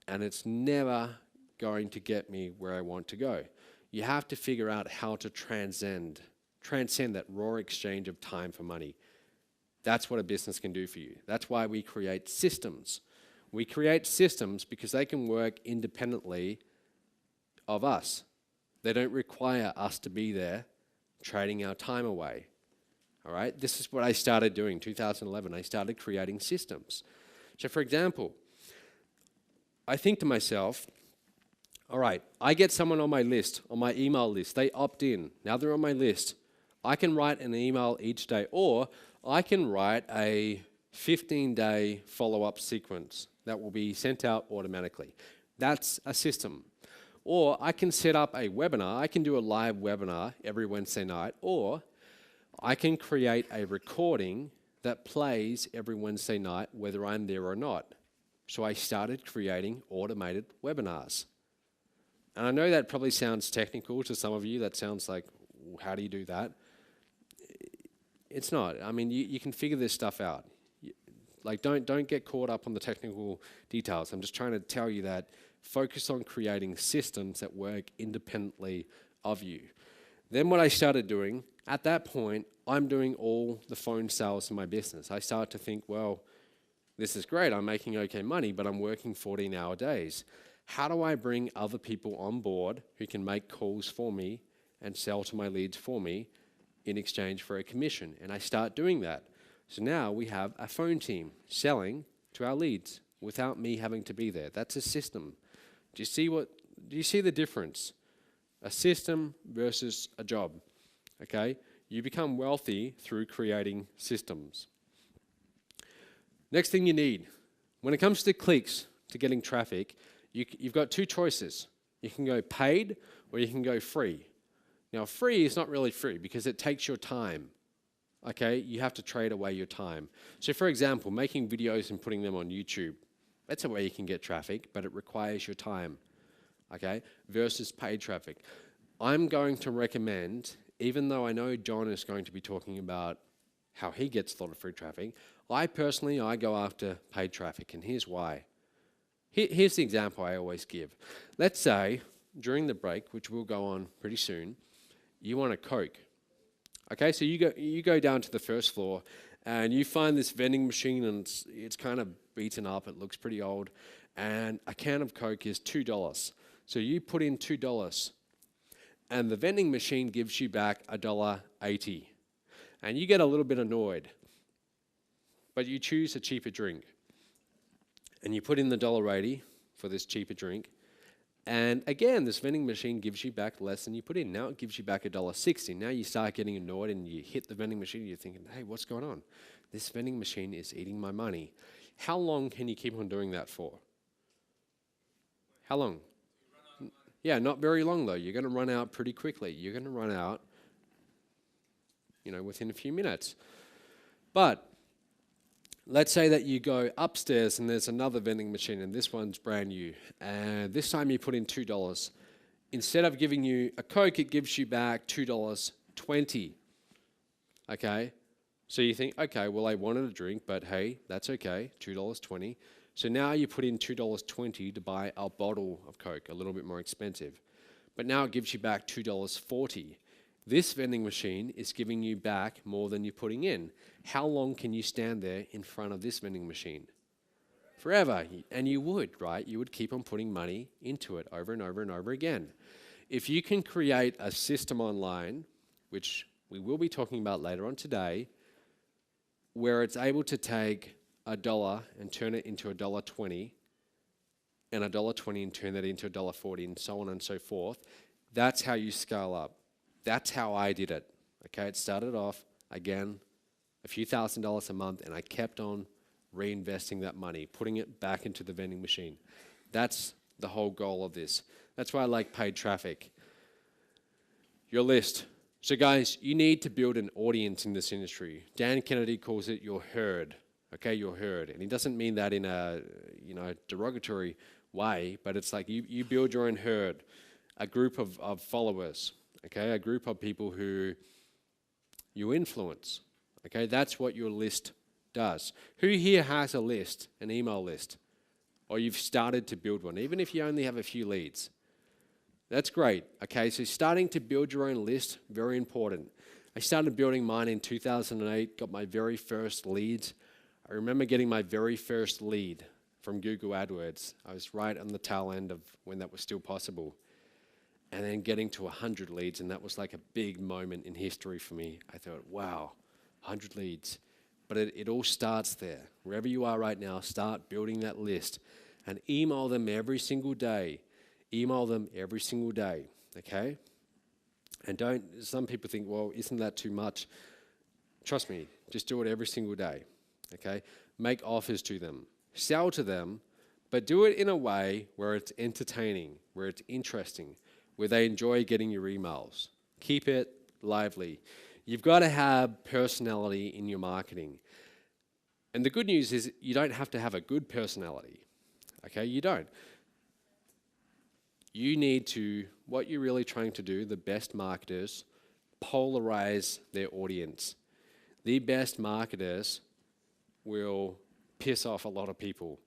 And it's never going to get me where I want to go. You have to figure out how to transcend that raw exchange of time for money. That's what a business can do for you. That's why we create systems. We create systems because they can work independently of us. They don't require us to be there trading our time away. All right? This is what I started doing in 2011. I started creating systems. So for example, I think to myself, all right, I get someone on my list, on my email list. They opt in. Now they're on my list. I can write an email each day, or I can write a 15-day follow-up sequence that will be sent out automatically. That's a system. Or I can set up a webinar. I can do a live webinar every Wednesday night, or I can create a recording that plays every Wednesday night, whether I'm there or not. So I started creating automated webinars. And I know that probably sounds technical to some of you. That sounds like, how do you do that? It's not. I mean, you can figure this stuff out. Like, don't get caught up on the technical details. I'm just trying to tell you that focus on creating systems that work independently of you. Then what I started doing, at that point, I'm doing all the phone sales in my business. I started to think, well, this is great. I'm making okay money, but I'm working 14-hour days. How do I bring other people on board who can make calls for me and sell to my leads for me in exchange for a commission? And I start doing that. So now we have a phone team selling to our leads without me having to be there. That's a system. Do you see the difference? A system versus a job, okay? You become wealthy through creating systems. Next thing you need, when it comes to clicks, to getting traffic, you've got two choices. You can go paid or you can go free. Now, free is not really free because it takes your time, okay? You have to trade away your time. So for example, making videos and putting them on YouTube, that's a way you can get traffic, but it requires your time, okay? Versus paid traffic. I'm going to recommend, even though I know John is going to be talking about how he gets a lot of free traffic, I go after paid traffic, and here's why. Here's the example I always give. Let's say, during the break, which will go on pretty soon, you want a Coke. Okay, so you go down to the first floor, and you find this vending machine, and it's kind of beaten up, it looks pretty old, and a can of Coke is $2. So you put in $2, and the vending machine gives you back $1.80. And you get a little bit annoyed, but you choose a cheaper drink. And you put in the $1.80 for this cheaper drink. And again, this vending machine gives you back less than you put in. Now it gives you back $1.60. Now you start getting annoyed and you hit the vending machine and you're thinking, hey, what's going on? This vending machine is eating my money. How long can you keep on doing that for? How long? Yeah, not very long though. You're going to run out pretty quickly. You're going to run out, within a few minutes. But let's say that you go upstairs and there's another vending machine and this one's brand new. And this time you put in $2. Instead of giving you a Coke, it gives you back $2.20. Okay? So you think, okay, well, I wanted a drink, but hey, that's okay, $2.20. So now you put in $2.20 to buy a bottle of Coke, a little bit more expensive. But now it gives you back $2.40. This vending machine is giving you back more than you're putting in. How long can you stand there in front of this vending machine? Forever. And you would, right? You would keep on putting money into it over and over and over again. If you can create a system online, which we will be talking about later on today, where it's able to take $1 and turn it into $1.20, and $1.20 and turn that into $1.40, and so on and so forth, that's how you scale up. That's how I did it. Okay, it started off, again, a few $1,000s a month, and I kept on reinvesting that money, putting it back into the vending machine. That's the whole goal of this. That's why I like paid traffic. Your list. So guys, you need to build an audience in this industry. Dan Kennedy calls it your herd. Okay, your herd. And he doesn't mean that in a derogatory way, but it's like you build your own herd, a group of followers. Okay, a group of people who you influence. Okay, that's what your list does. Who here has a list, an email list? Or you've started to build one, even if you only have a few leads? That's great. Okay, so starting to build your own list, very important. I started building mine in 2008, got my very first leads. I remember getting my very first lead from Google AdWords. I was right on the tail end of when that was still possible. And then getting to 100 leads, and that was like a big moment in history for me. I thought, wow, 100 leads. But it all starts there. Wherever you are right now, start building that list and email them every single day. Email them every single day, okay? And some people think, well, isn't that too much? Trust me, just do it every single day, okay? Make offers to them. Sell to them, but do it in a way where it's entertaining, where it's interesting, where they enjoy getting your emails. Keep it lively. You've got to have personality in your marketing. And the good news is you don't have to have a good personality. Okay, you don't. You need to, what you're really trying to do, the best marketers, polarize their audience. The best marketers will piss off a lot of people,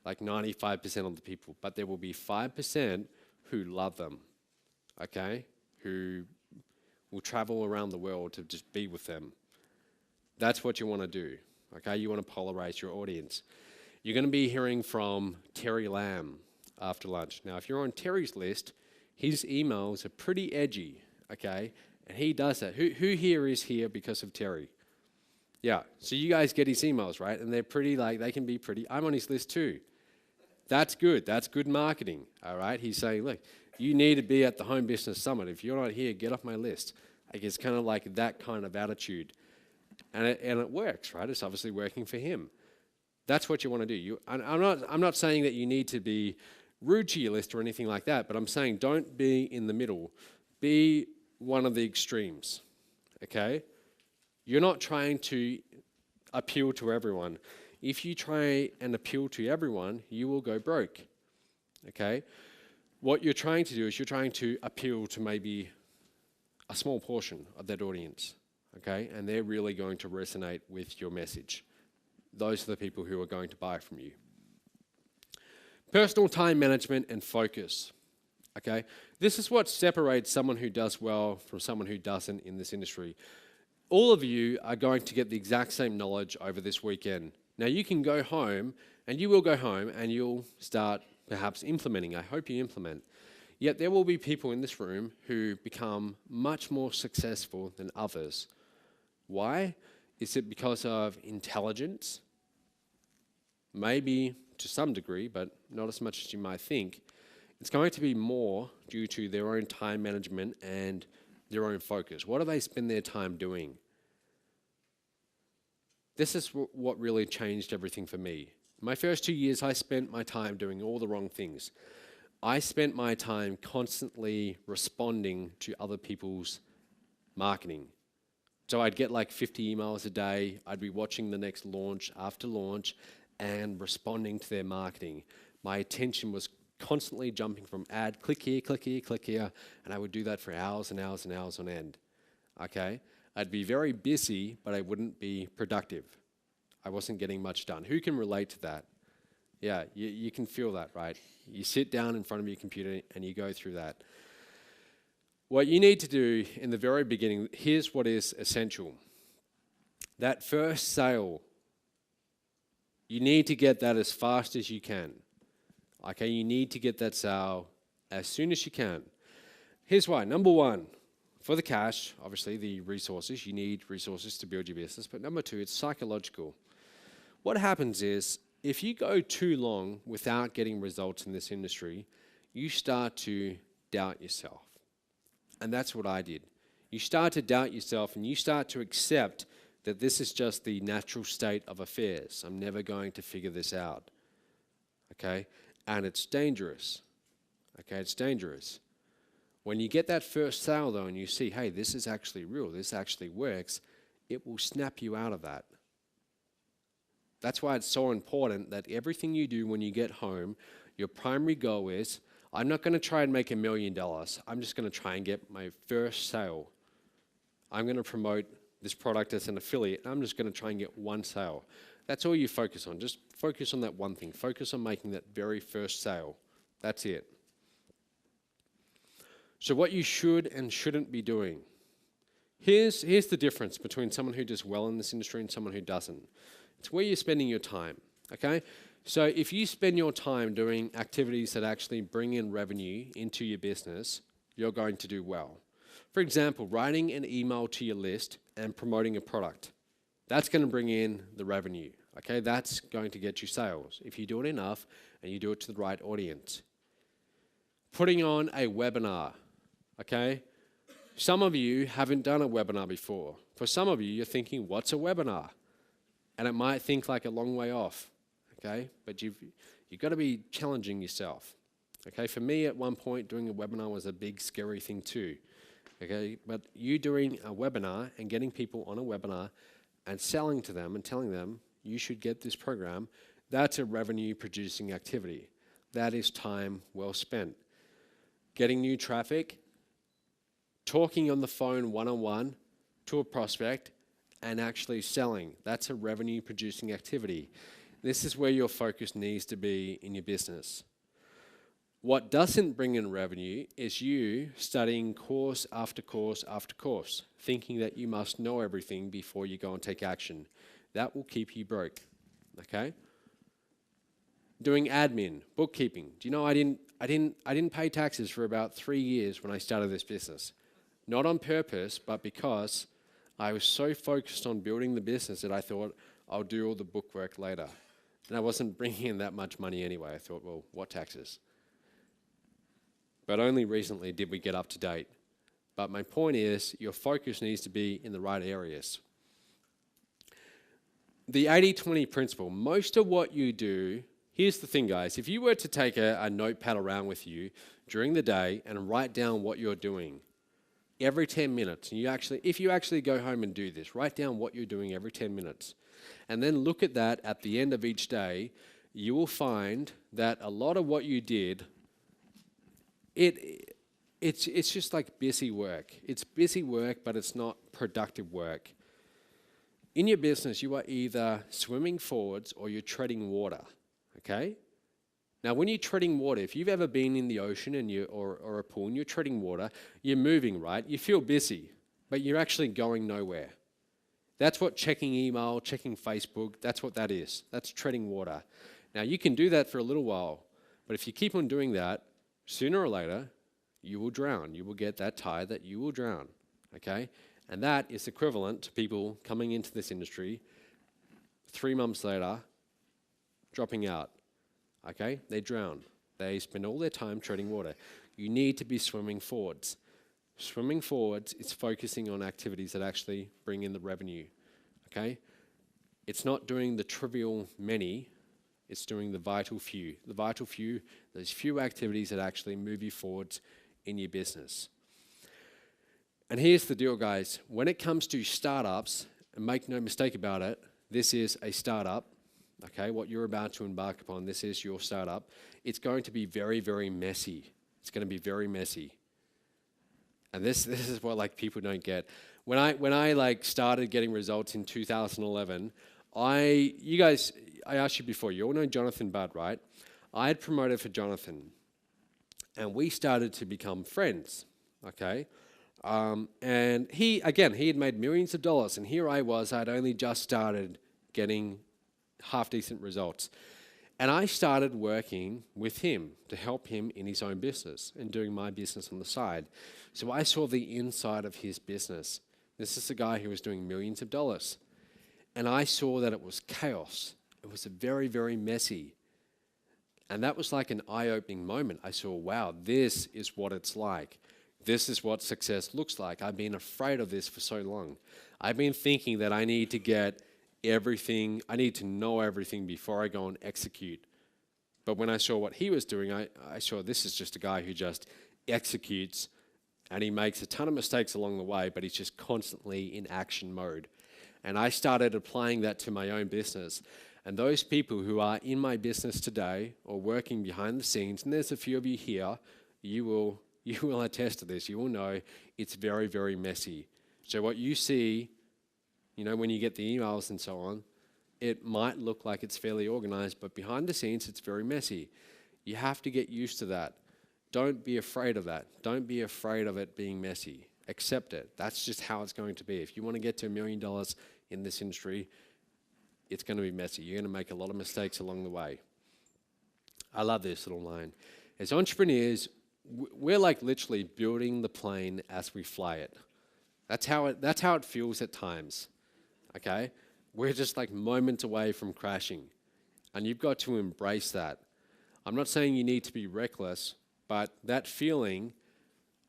like 95% of the people, but there will be 5% who love them, okay? Who will travel around the world to just be with them. That's what you want to do, okay? You want to polarize your audience. You're going to be hearing from Terry Lamb after lunch. Now, if you're on Terry's list, his emails are pretty edgy, okay? And he does that. Who here is here because of Terry? Yeah. So you guys get his emails, right? And they're pretty, like, they can be pretty. I'm on his list too. That's good. That's good marketing. All right. He's saying, look, you need to be at the Home Business Summit. If you're not here, get off my list. Like, it's kind of like that kind of attitude. And it works, right? It's obviously working for him. That's what you want to do. I'm not saying that you need to be rude to your list or anything like that, but I'm saying don't be in the middle. Be one of the extremes, okay? You're not trying to appeal to everyone. If you try and appeal to everyone, you will go broke, okay? What you're trying to do is you're trying to appeal to maybe a small portion of that audience, okay? And they're really going to resonate with your message. Those are the people who are going to buy from you. Personal time management and focus, okay? This is what separates someone who does well from someone who doesn't in this industry. All of you are going to get the exact same knowledge over this weekend. Now you can go home, and you will go home, and you'll start perhaps implementing. I hope you implement. Yet there will be people in this room who become much more successful than others. Why? Is it because of intelligence? Maybe to some degree, but not as much as you might think. It's going to be more due to their own time management and their own focus. What do they spend their time doing? This is what really changed everything for me. My first 2 years, I spent my time doing all the wrong things. I spent my time constantly responding to other people's marketing. So I'd get like 50 emails a day. I'd be watching the next launch after launch and responding to their marketing. My attention was constantly jumping from ad, click here, click here, click here, and I would do that for hours and hours and hours on end, okay? I'd be very busy, but I wouldn't be productive. I wasn't getting much done. Who can relate to that? Yeah, you can feel that, right? You sit down in front of your computer and you go through that. What you need to do in the very beginning, here's what is essential. That first sale, you need to get that as fast as you can. Okay, you need to get that sale as soon as you can. Here's why. Number one, for the cash, obviously the resources, you need resources to build your business. But number two, it's psychological. What happens is, if you go too long without getting results in this industry, you start to doubt yourself. And that's what I did. You start to doubt yourself and you start to accept that this is just the natural state of affairs. I'm never going to figure this out, okay? And it's dangerous, okay? It's dangerous. When you get that first sale, though, and you see, hey, this is actually real, this actually works, it will snap you out of that. That's why it's so important that everything you do when you get home, your primary goal is, I'm not going to try and make $1 million. I'm just going to try and get my first sale. I'm going to promote this product as an affiliate, and I'm just going to try and get one sale. That's all you focus on. Just focus on that one thing. Focus on making that very first sale. That's it. So what you should and shouldn't be doing. Here's the difference between someone who does well in this industry and someone who doesn't. It's where you're spending your time, okay? So if you spend your time doing activities that actually bring in revenue into your business, you're going to do well. For example, writing an email to your list and promoting a product. That's going to bring in the revenue, okay? That's going to get you sales if you do it enough and you do it to the right audience. Putting on a webinar, okay? Some of you haven't done a webinar before. For some of you, you're thinking, what's a webinar? And it might think like a long way off, okay? But you've got to be challenging yourself, okay? For me, at one point, doing a webinar was a big, scary thing too, okay? But you doing a webinar and getting people on a webinar and selling to them and telling them, you should get this program, that's a revenue-producing activity. That is time well spent. Getting new traffic, talking on the phone one-on-one to a prospect, and actually selling. That's a revenue-producing activity. This is where your focus needs to be in your business. What doesn't bring in revenue is you studying course after course after course, thinking that you must know everything before you go and take action. That will keep you broke, okay? Doing admin, bookkeeping. Do you know I didn't pay taxes for about 3 years when I started this business. Not on purpose, but because I was so focused on building the business that I thought I'll do all the bookwork later. And I wasn't bringing in that much money anyway. I thought, well, what taxes? But only recently did we get up to date. But my point is, your focus needs to be in the right areas. The 80-20 principle, most of what you do, here's the thing, guys. If you were to take a notepad around with you during the day and write down what you're doing every 10 minutes, and if you actually go home and do this, write down what you're doing every 10 minutes, and then look at that at the end of each day, you will find that a lot of what you did, it's just like busy work. It's busy work, but it's not productive work. In your business, you are either swimming forwards or you're treading water, okay? Now, when you're treading water, if you've ever been in the ocean or a pool and you're treading water, you're moving, right? You feel busy, but you're actually going nowhere. That's what checking email, checking Facebook, that's what that is. That's treading water. Now, you can do that for a little while, but if you keep on doing that, sooner or later, you will drown. You will get that tired that you will drown, okay? And that is equivalent to people coming into this industry 3 months later, dropping out, okay? They drown. They spend all their time treading water. You need to be swimming forwards. Swimming forwards is focusing on activities that actually bring in the revenue, okay? It's not doing the trivial many, it's doing the vital few. The vital few, those few activities that actually move you forwards in your business. And here's the deal, guys. When it comes to startups, and make no mistake about it, this is a startup, okay? What you're about to embark upon, this is your startup. It's going to be very, very messy. It's going to be very messy. And this is what like people don't get. When I like started getting results in 2011, I asked you before, you all know Jonathan Budd, right? I had promoted for Jonathan, and we started to become friends, okay? And he had made millions of dollars, and here I was, I'd only just started getting half-decent results. And I started working with him to help him in his own business and doing my business on the side. So I saw the inside of his business. This is a guy who was doing millions of dollars. And I saw that it was chaos. It was very, very messy. And that was like an eye-opening moment. I saw, wow, this is what it's like. This is what success looks like. I've been afraid of this for so long. I've been thinking that I need to get everything, I need to know everything before I go and execute. But when I saw what he was doing, I saw this is just a guy who just executes, and he makes a ton of mistakes along the way, but he's just constantly in action mode. And I started applying that to my own business. And those people who are in my business today or working behind the scenes, and there's a few of you here, you will attest to this. You will know it's very, very messy. So what you see, you know, when you get the emails and so on, it might look like it's fairly organized, but behind the scenes, it's very messy. You have to get used to that. Don't be afraid of that. Don't be afraid of it being messy. Accept it. That's just how it's going to be. If you want to get to $1 million in this industry, it's going to be messy. You're going to make a lot of mistakes along the way. I love this little line. As entrepreneurs, we're like literally building the plane as we fly it. That's how it feels at times. Okay? We're just like moments away from crashing. And you've got to embrace that. I'm not saying you need to be reckless, but that feeling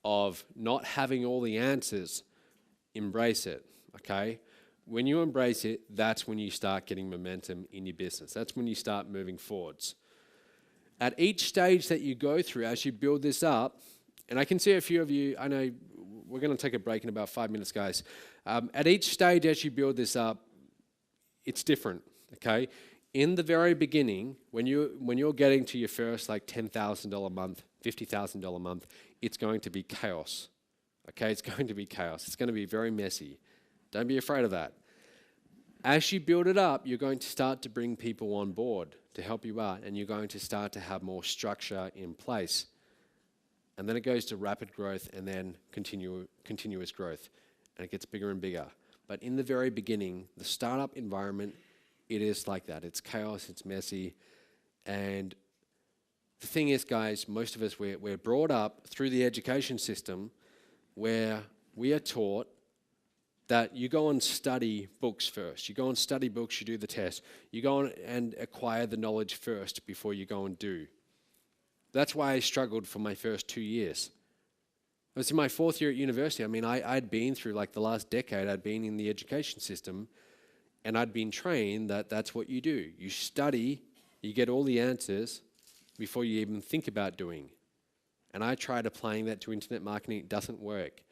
of not having all the answers, embrace it, okay? When you embrace it, that's when you start getting momentum in your business. That's when you start moving forwards. At each stage that you go through as you build this up, and I can see a few of you, I know we're going to take a break in about 5 minutes, guys. At each stage as you build this up, it's different, okay? In the very beginning, when you're getting to your first like $10,000 a month, $50,000 a month, it's going to be chaos, okay? It's going to be chaos. It's going to be very messy. Don't be afraid of that. As you build it up, you're going to start to bring people on board to help you out, and you're going to start to have more structure in place. And then it goes to rapid growth and then continuous growth, and it gets bigger and bigger. But in the very beginning, the startup environment, it is like that. It's chaos, it's messy, and the thing is, guys, most of us, we're brought up through the education system where we are taught that you go and study books first. You go and study books, you do the test. You go on and acquire the knowledge first before you go and do. That's why I struggled for my first 2 years. I was in my 4th year at university. I mean, I'd been through like the last decade, I'd been in the education system, and I'd been trained that that's what you do. You study, you get all the answers before you even think about doing. And I tried applying that to internet marketing, it doesn't work.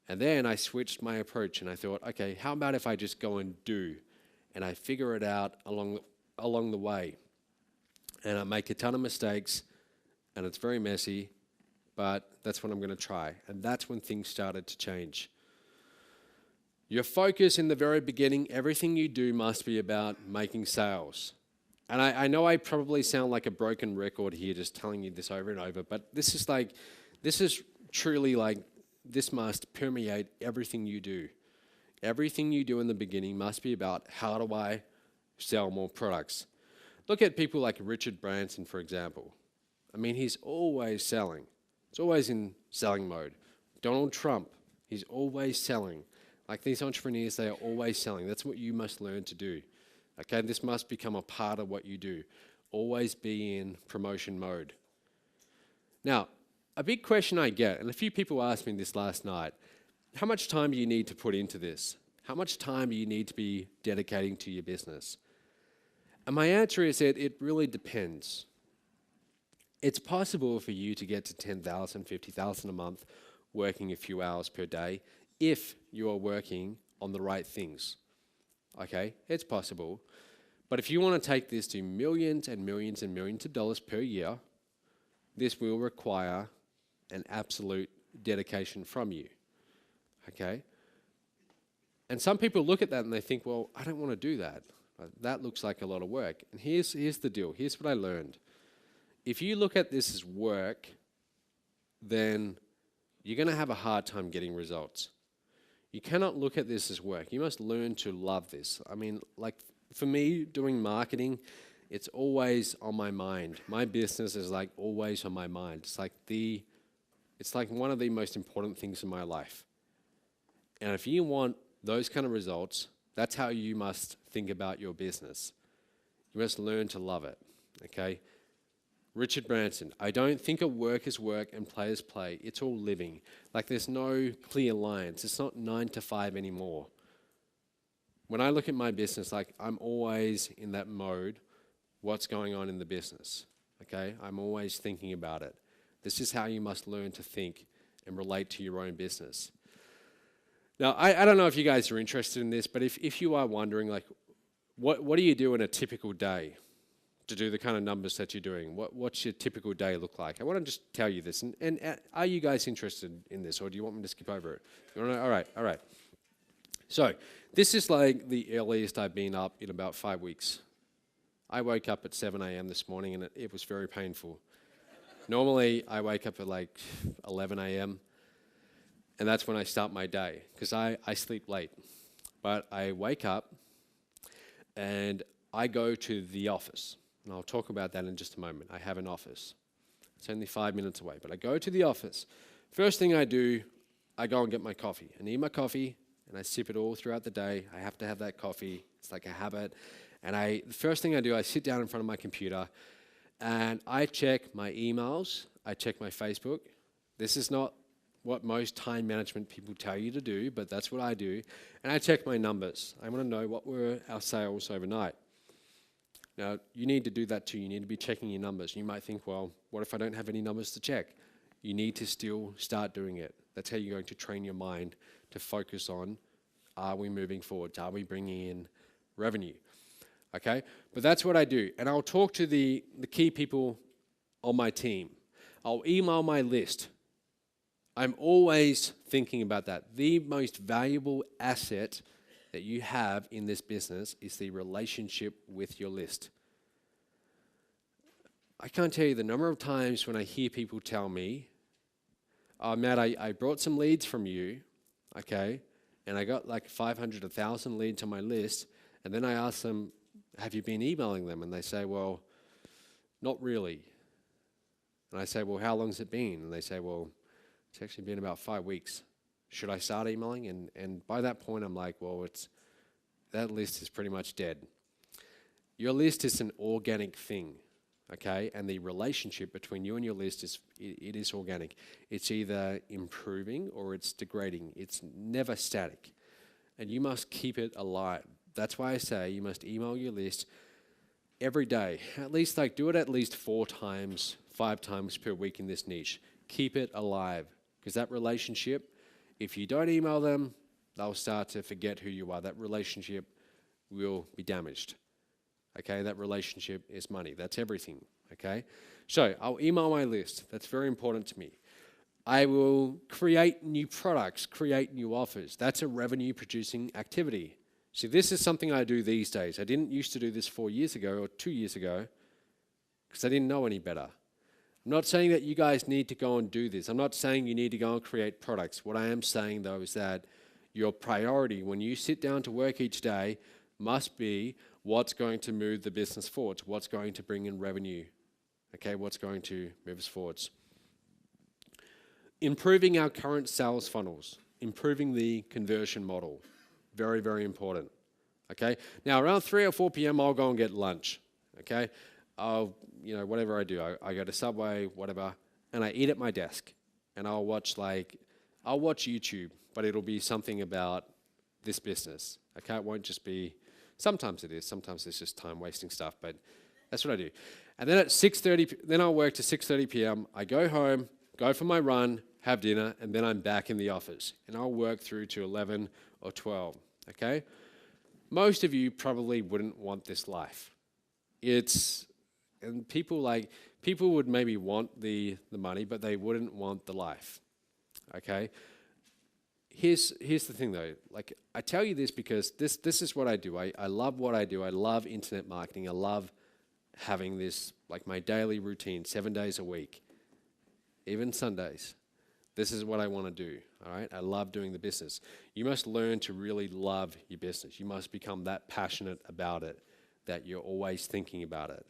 And then I switched my approach and I thought, okay, how about if I just go and do? And I figure it out along the way. And I make a ton of mistakes, and it's very messy, but that's what I'm going to try. And that's when things started to change. Your focus in the very beginning, everything you do must be about making sales. And I know I probably sound like a broken record here just telling you this over and over, but this is truly like, this must permeate everything you do. Everything you do in the beginning must be about, how do I sell more products? Look at people like Richard Branson, for example. I mean, he's always selling. He's always in selling mode. Donald Trump, he's always selling. Like these entrepreneurs, they are always selling. That's what you must learn to do. Okay, this must become a part of what you do. Always be in promotion mode. Now, a big question I get, and a few people asked me this last night, how much time do you need to put into this? How much time do you need to be dedicating to your business? And my answer is that it really depends. It's possible for you to get to 10,000, 50,000 a month working a few hours per day if you are working on the right things. Okay, it's possible. But if you want to take this to millions and millions and millions of dollars per year, this will require an absolute dedication from you. Okay? And some people look at that and they think, well, I don't want to do that. That looks like a lot of work. And here's the deal. Here's what I learned. If you look at this as work, then you're going to have a hard time getting results. You cannot look at this as work. You must learn to love this. I mean, like for me, doing marketing, it's always on my mind. My business is like always on my mind. It's like one of the most important things in my life. And if you want those kind of results, that's how you must think about your business. You must learn to love it, okay? Richard Branson, I don't think of work as work and play as play. It's all living. Like there's no clear lines. It's not 9 to 5 anymore. When I look at my business, like I'm always in that mode, what's going on in the business, okay? I'm always thinking about it. This is how you must learn to think and relate to your own business. Now, I don't know if you guys are interested in this, but if you are wondering, like, what do you do in a typical day to do the kind of numbers that you're doing? What's your typical day look like? I want to just tell you this. And are you guys interested in this, or do you want me to skip over it? You want to? All right. So this is like the earliest I've been up in about 5 weeks. I woke up at 7 a.m. this morning, and it was very painful. Normally, I wake up at like 11 a.m., and that's when I start my day, because I sleep late. But I wake up, and I go to the office. And I'll talk about that in just a moment. I have an office. It's only 5 minutes away, but I go to the office. First thing I do, I go and get my coffee. I need my coffee, and I sip it all throughout the day. I have to have that coffee. It's like a habit. And the first thing I do, I sit down in front of my computer, and I check my emails. I check my Facebook. This is not what most time management people tell you to do, but that's what I do. And I check my numbers. I want to know what were our sales overnight. Now, you need to do that too. You need to be checking your numbers. You might think, well, what if I don't have any numbers to check? You need to still start doing it. That's how you're going to train your mind to focus on, are we moving forward? Are we bringing in revenue? Okay? But that's what I do. And I'll talk to the key people on my team. I'll email my list. I'm always thinking about that. The most valuable asset that you have in this business is the relationship with your list. I can't tell you the number of times when I hear people tell me, oh, Matt, I brought some leads from you, okay, and I got like 500, 1,000 leads on my list, and then I ask them, have you been emailing them? And they say, well, not really. And I say, well, how long's it been? And they say, well, it's actually been about 5 weeks. Should I start emailing? And by that point, I'm like, well, that list is pretty much dead. Your list is an organic thing, okay? And the relationship between you and your list it is organic. It's either improving or it's degrading. It's never static. And you must keep it alive. That's why I say you must email your list every day. At least do it at least 4 times, 5 times per week in this niche. Keep it alive, because that relationship, if you don't email them, they'll start to forget who you are. That relationship will be damaged. Okay, that relationship is money. That's everything. Okay, so I'll email my list. That's very important to me. I will create new products, create new offers. That's a revenue producing activity. See, this is something I do these days. I didn't used to do this 4 years ago or 2 years ago because I didn't know any better. I'm not saying that you guys need to go and do this. I'm not saying you need to go and create products. What I am saying, though, is that your priority when you sit down to work each day must be what's going to move the business forwards, what's going to bring in revenue, okay, what's going to move us forwards. Improving our current sales funnels, improving the conversion model, very, very important, okay? Now, around 3 or 4 p.m., I'll go and get lunch, okay? Whatever I do, I go to Subway, whatever, and I eat at my desk, and I'll watch YouTube, but it'll be something about this business, okay? It won't just be, sometimes it is, sometimes it's just time-wasting stuff, but that's what I do. And then at 6:30, then I'll work to 6:30 p.m., I go home, go for my run, have dinner, and then I'm back in the office, and I'll work through to 11 or 12, okay? Most of you probably wouldn't want this life. And people would maybe want the money, but they wouldn't want the life, okay? Here's the thing though, I tell you this because this is what I do. I love what I do. I love internet marketing. I love having this, my daily routine, 7 days a week, even Sundays. This is what I want to do, all right? I love doing the business. You must learn to really love your business. You must become that passionate about it that you're always thinking about it.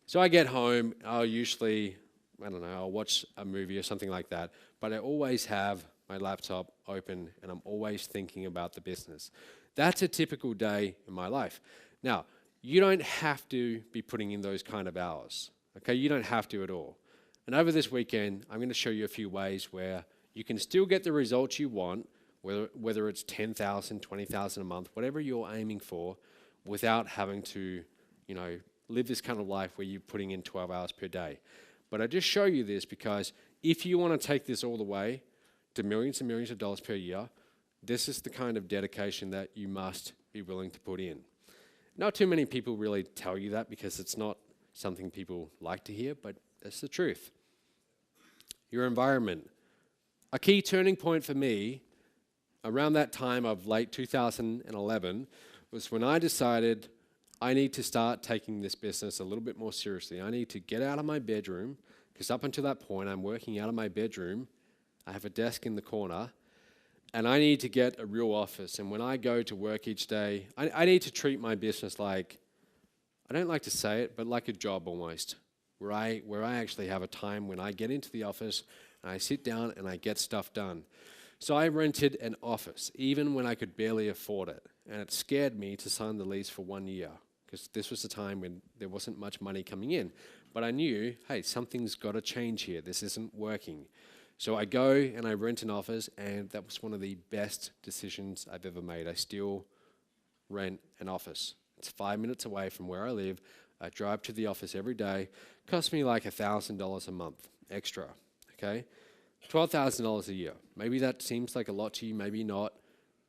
So I get home, I'll usually, I'll watch a movie or something like that, but I always have my laptop open and I'm always thinking about the business. That's a typical day in my life. Now, you don't have to be putting in those kind of hours, okay? You don't have to at all. And over this weekend, I'm going to show you a few ways where you can still get the results you want, whether it's 10,000, 20,000 a month, whatever you're aiming for, without having to, live this kind of life where you're putting in 12 hours per day. But I just show you this because if you want to take this all the way to millions and millions of dollars per year, this is the kind of dedication that you must be willing to put in. Not too many people really tell you that because it's not something people like to hear, but that's the truth. Your environment. A key turning point for me around that time of late 2011 was when I decided I need to start taking this business a little bit more seriously. I need to get out of my bedroom, because up until that point, I'm working out of my bedroom. I have a desk in the corner, and I need to get a real office. And when I go to work each day, I need to treat my business like, I don't like to say it, but like a job almost, where I actually have a time when I get into the office, and I sit down and I get stuff done. So I rented an office, even when I could barely afford it. And it scared me to sign the lease for 1 year, because this was the time when there wasn't much money coming in. But I knew, hey, something's got to change here. This isn't working. So I go and I rent an office, and that was one of the best decisions I've ever made. I still rent an office. It's 5 minutes away from where I live. I drive to the office every day. It costs me like $1,000 a month extra, okay? $12,000 a year. Maybe that seems like a lot to you, maybe not,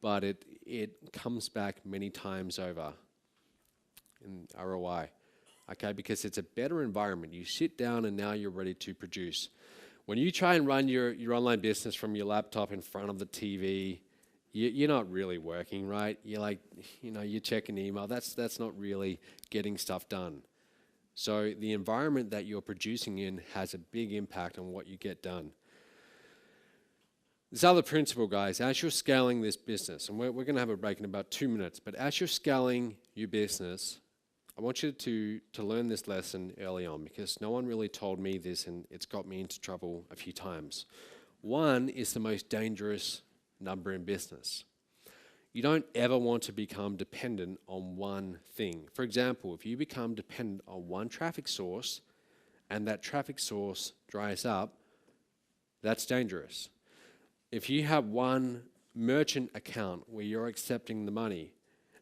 but it comes back many times over in ROI, okay? Because it's a better environment. You sit down and now you're ready to produce. When you try and run your online business from your laptop in front of the TV, you're not really working, right? You're you're checking email. That's not really getting stuff done. So the environment that you're producing in has a big impact on what you get done. This other principle, guys, as you're scaling this business, and we're going to have a break in about 2 minutes, but as you're scaling your business, I want you to learn this lesson early on, because no one really told me this, and it's got me into trouble a few times. One is the most dangerous number in business. You don't ever want to become dependent on one thing. For example, if you become dependent on one traffic source and that traffic source dries up, that's dangerous. If you have one merchant account where you're accepting the money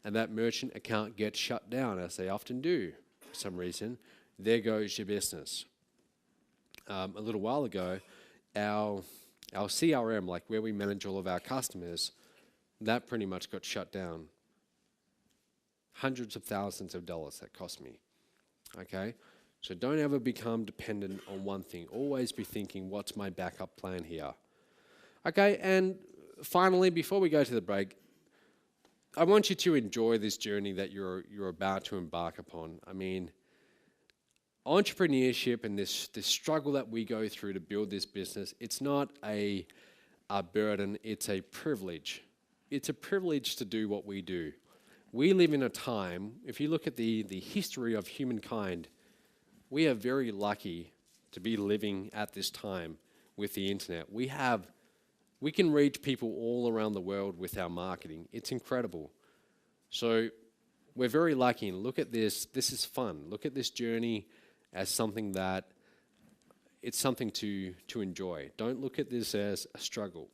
and that merchant account gets shut down, as they often do for some reason, there goes your business. A little while ago, our CRM, like where we manage all of our customers, that pretty much got shut down. Hundreds of thousands of dollars that cost me. Okay? So don't ever become dependent on one thing. Always be thinking, what's my backup plan here? Okay, and finally, before we go to the break, I want you to enjoy this journey that you're about to embark upon. I mean, entrepreneurship and this struggle that we go through to build this business, it's not a burden, it's a privilege. It's a privilege to do what we do. We live in a time, if you look at the history of humankind, we are very lucky to be living at this time with the internet. We can reach people all around the world with our marketing. It's incredible. So we're very lucky, and look at this. This is fun. Look at this journey as something that it's something to enjoy. Don't look at this as a struggle.